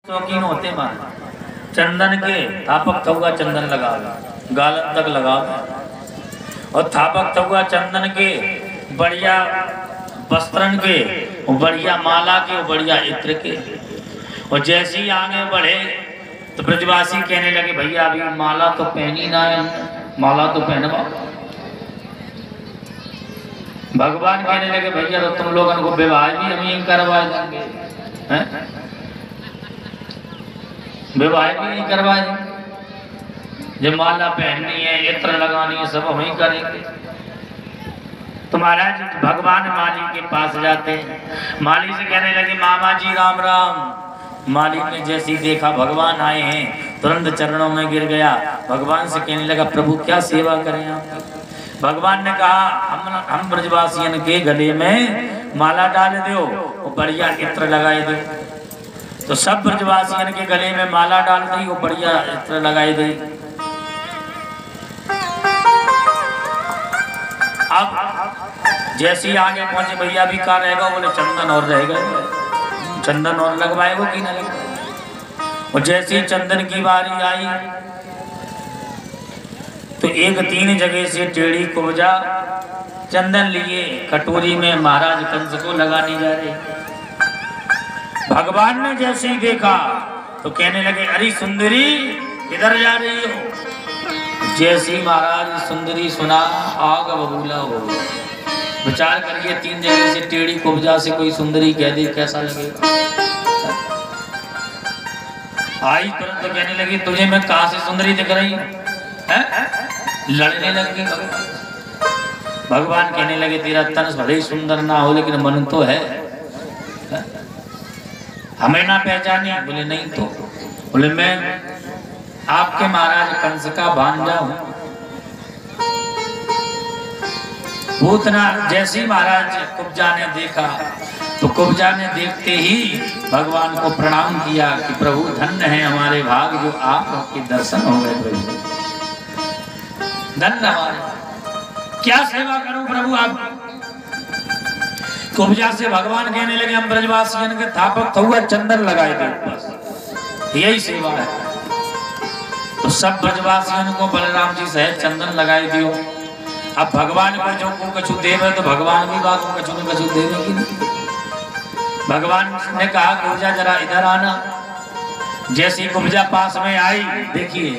शौकीन होते मान चंदन के थापक थुआ चंदन लगा गालन तक लगाओ और थापक थुआ चंदन के बढ़िया वस्त्रन के बढ़िया माला के बढ़िया इत्र के। और जैसे ही आगे बढ़े तो ब्रजवासी कहने लगे भैया अभी माला तो पहनी ना है, माला तो पहनवा। भगवान कहने लगे भैया तो तुम लोगों को विवाह भी हम यही करवा देंगे, विवाह भी नहीं करवाए, जब माला पहननी है इत्र लगानी है सब वही करेंगे। तो महाराज भगवान माली के पास जाते हैं, माली से कहने लगे मामा जी राम राम। माली ने जैसे ही देखा भगवान आए हैं तुरंत चरणों में गिर गया, भगवान से कहने लगा प्रभु क्या सेवा करें आप। भगवान ने कहा हम ब्रजवासियन के गले में माला डाल दो और बढ़िया इत्र लगाए दो। तो सब ब्रजवासियन के गले में माला डाल दी, वो बढ़िया इत्र लगाई दी। अब जैसे ही आगे पहुंचे भैया भी कहा रहेगा, बोले चंदन और रह गए, चंदन और लगवाए वो कि ना लगवाए। और जैसे ही चंदन की बारी आई तो एक 3 जगह से टेढ़ी कुब्जा चंदन लिए कटोरी में महाराज कंस को लगाने जा रहे। भगवान ने जैसे ही देखा तो कहने लगे अरे सुंदरी किधर जा रही हो। जैसे ही महाराज सुंदरी सुना आग बबूला हो गया। विचार करिए 3 जगह से टेढ़ी कुब्जा से कोई सुंदरी कह दे कैसा लगेगा। आई तुरंत तो कहने लगी तुझे मैं कहां से सुंदरी दिख रही हूं, लड़ने लगी। भगवान कहने लगे तेरा तन भले ही सुंदर ना हो लेकिन मन तो है, हमें ना पहचाने। बोले नहीं तो, बोले मैं आपके महाराज कंस का भांजा हूं। भूतना जैसे ही महाराज कुब्जा ने देखा तो कुब्जा ने देखते ही भगवान को प्रणाम किया कि प्रभु धन्य है हमारे भाग जो आपके दर्शन हो गए। प्रभु धन्य हमारे, क्या सेवा करूं प्रभु आप। कुब्जा से भगवान कहने लगे हम ब्रजवासियन के थापक थुआ चंदन लगाए थे, बस यही सेवा है। तो सब ब्रजवासियन को बलराम जी सहित चंदन लगाए दियो। अब भगवान को जो को कछु देवे तो भगवान भी बात को कछु न कछु देवे कि नहीं। भगवान ने कहा कुब्जा जरा इधर आना। जैसे ही कुब्जा पास में आई देखिए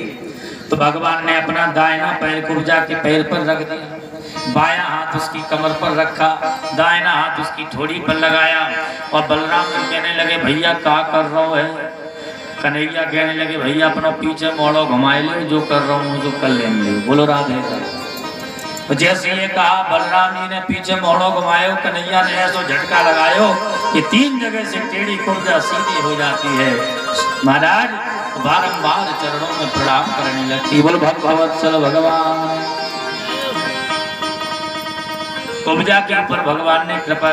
तो भगवान ने अपना दाहिना पैर कुब्जा के पैर पर रख दिया, बायां हाथ उसकी कमर पर रखा, दाहिना हाथ उसकी ठोड़ी पर लगाया। और बलराम जी कहने लगे भैया क्या कर रहा है। कन्हैया कहने लगे भैया अपना पीछे मोड़ो घुमाए ले, जो कर रहा हूँ जो कर लेंगे। बोलो राधे। तो जैसे ये कहा बलराम जी ने पीछे मोड़ो घुमायो, कन्हैया ने ऐसा झटका लगायो कि 3 जगह से टेढ़ी कुब्जा सीधी हो जाती है। महाराज बारंबार चरणों में प्रणाम करने लगती। बोलो भगवत्सल भगवान। कुब्जा के ऊपर भगवान ने कृपा,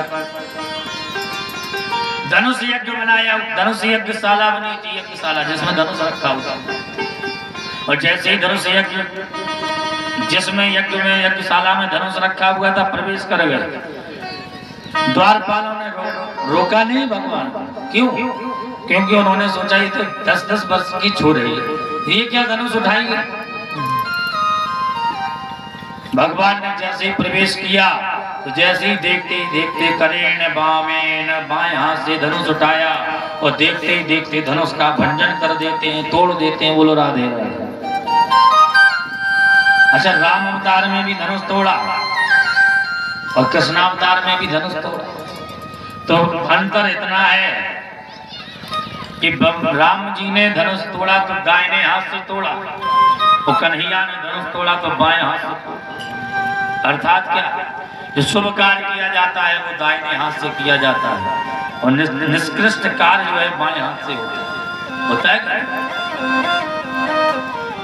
धनुष यज्ञ बनाया। धनुष यज्ञशाला बनी थी, यज्ञशाला जिसमें धनुष रखा हुआ। और जैसे ही धनुष यज्ञ जिसमें यज्ञ में यज्ञशाला में धनुष रखा हुआ था प्रवेश कर गए, द्वारपालों ने रोका नहीं भगवान। क्यों? क्योंकि उन्होंने सोचा ये तो 10-10 वर्ष की छोड़ है, ये क्या धनुष उठाएंगे। भगवान ने जैसे ही प्रवेश किया तो जैसे ही देखते देखते करेण बामेन बाएं हाथ से धनुष उठाया और देखते ही देखते धनुष का भंजन कर देते हैं, तोड़ देते हैं। बोलो राधे राधे। अच्छा राम अवतार में भी धनुष तोड़ा और कृष्ण अवतार में भी धनुष तोड़ा। तो अंतर इतना है कि राम जी ने धनुष तोड़ा तो दाहिने हाथ से तोड़ा और कन्हैया ने धनुष तोड़ा तो बाएं हाथ से तोड़ा। अर्थात क्या, जो शुभ कार्य किया जाता है वो दाहिने हाथ से किया जाता है और निष्कृष्ट कार्य जो है बाएं हाथ से होता है।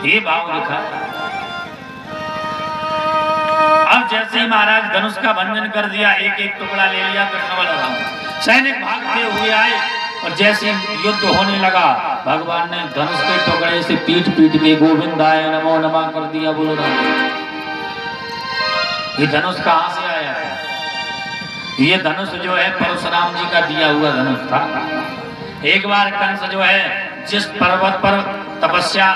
ये भाव लिखा। अब जैसे ही महाराज धनुष का भंजन कर दिया, एक एक टुकड़ा ले लिया कृष्ण बलराम, सैनिक भागते हुए आए और जैसे युद्ध होने लगा भगवान ने धनुष के टुकड़े से पीट पीट के गोविंदाय नमो नमः कर दिया। बोलो राम। ये धनुष कहां से आया था? ये धनुष जो है परशुराम जी का दिया हुआ धनुष था। एक बार कंस जो है जिस पर्वत पर तपस्या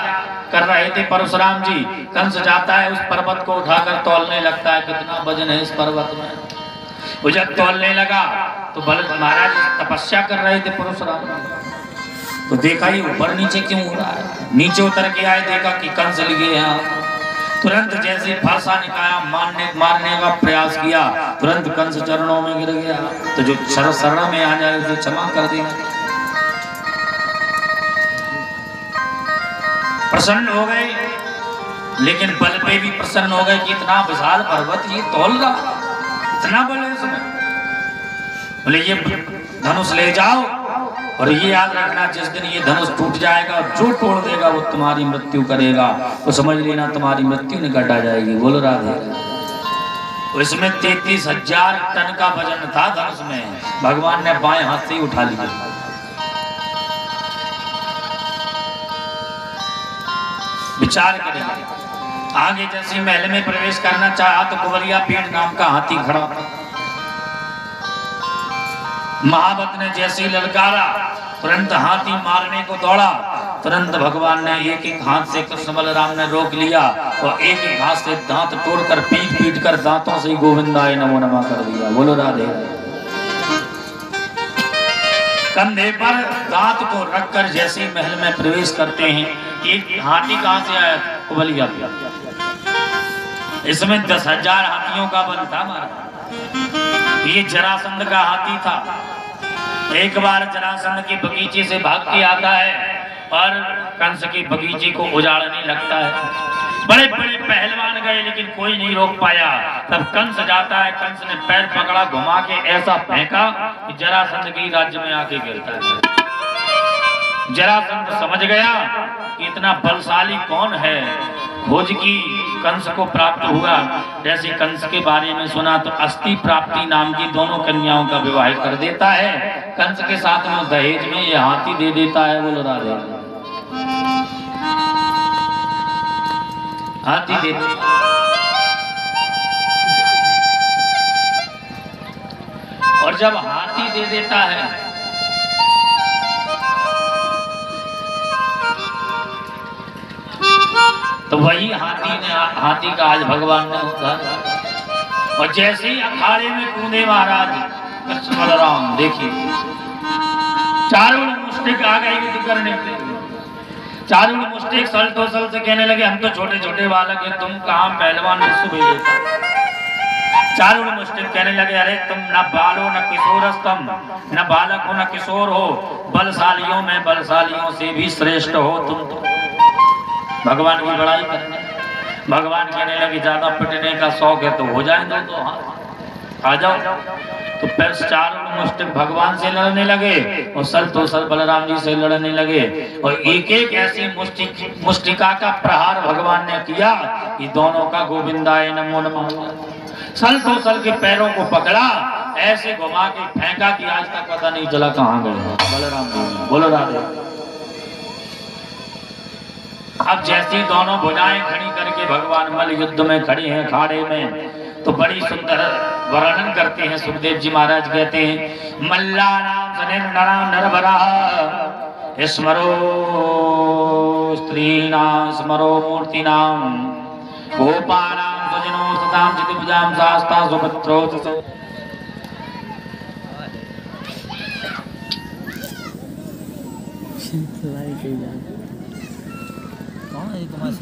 कर रहे थे परशुराम जी, कंस जाता है उस पर्वत को उठाकर तौलने लगता है, कितना वजन है इस पर्वत में। वो जब तौलने लगा तो महाराज तपस्या कर रहे थे परशुराम, तो देखा ही ऊपर नीचे क्यों हो रहा है। नीचे उतर के आए, देखा कि कंस लिए यहाँ। तुरंत जैसे फरसा निकाया, मारने का प्रयास किया, तुरंत कंस चरणों में गिर गया। तो जो शरण में आ जाए उसे क्षमा कर देना। प्रसन्न हो गए, लेकिन बल पे भी प्रसन्न हो गए कि इतना विशाल पर्वत ये तौल रहा, इतना बल है इसमें। बोले ये धनुष ले जाओ, और ये याद रखना जिस दिन ये धनुष टूट जाएगा, जो तोड़ देगा वो तुम्हारी मृत्यु करेगा, वो समझ लेना तुम्हारी मृत्यु निकट आ जाएगी। बोलो राधे। इसमें 33,000 टन का वजन था धनुष में। भगवान ने बाएं हाथ से ही उठा लिया। विचार करें, आगे जैसे महल में प्रवेश करना चाहा तो कुबलिया पीठ नाम का हाथी खड़ा था। महावत ने जैसे ललकारा, तुरंत हाथी मारने को दौड़ा। तुरंत भगवान ने एक एक हाथ से कृष्ण बलराम ने रोक लिया और एक एक हाथ से दांत तोड़कर पीट कर दांतों से गोविंदाय नमो नमः कर दिया। बोलो राधे। कंधे पर दांत को रखकर जैसे महल में प्रवेश करते हैं, एक हाथी कहां से आया? कुबलिया। इसमें 10,000 हाथियों का बल था महाराज। ये जरासंध का हाथी था। एक बार जरासंध के बगीचे से भाग के आता है और कंस के बगीचे को उजाड़ने लगता है। बड़े बड़े पहलवान गए लेकिन कोई नहीं रोक पाया। तब कंस जाता है, कंस ने पैर पकड़ा, घुमा के ऐसा फेंका कि जरासंध के राज्य में आके गिरता है। जरासंध समझ गया कि इतना बलशाली कौन है। खोज की, कंस को प्राप्त हुआ। जैसे कंस के बारे में सुना तो अस्थि प्राप्ति नाम की दोनों कन्याओं का विवाह कर देता है। कंस के साथ में दहेज में ये हाथी दे देता है। बोलो राधे। हाथी दे देता। और जब हाथी दे देता है तो वही हाथी का आज भगवान ने उद्धार। और जैसे ही अखाड़े में कूदे महाराज कृष्ण बलराम, देखिए चारों मुष्टिक आ गए युद्ध करने के लिए। चारों मुष्टिक सल्टो सल से कहने लगे, हम तो छोटे छोटे बालक हैं, तुम कहाँ पहलवान विश्व भेजे। चारों मुष्टिक कहने लगे, अरे तुम न बालो न किशोरस्तम, न बालक हो न किशोर हो, बलशालियों में बलशालियों से भी श्रेष्ठ हो तुम तो। भगवान की बड़ाई करने। भगवान कहने लगे, ज्यादा पिटने का शौक है तो हो जाएंगे, तो हाँ आ जाओ। तो फिर चारों मुष्टिक भगवान से लड़ने लगे और सल तो सल बलराम जी से लड़ने लगे। और एक एक ऐसी मुष्टिका का प्रहार भगवान ने किया कि दोनों का गोविंदाय नमो नमः। सल तो सल के पैरों को पकड़ा, ऐसे घुमा के फेंका कि आज तक पता नहीं चला कहाँ गए बलराम जी। बोलो राधे। अब जैसी दोनों भुजाएं खड़ी करके भगवान मल युद्ध में खड़े हैं खाड़े में, तो बड़ी सुंदर वर्णन करते हैं सुखदेव जी महाराज। कहते हैं, मल्ला नाम सनिर्नराम नरवरा स्मरो स्त्री नाम स्मरो मूर्ति नाम गोपानाम सुजनो सताम चितिभुजाम शास्ता सुपुत्रो कौन है तुम्हारे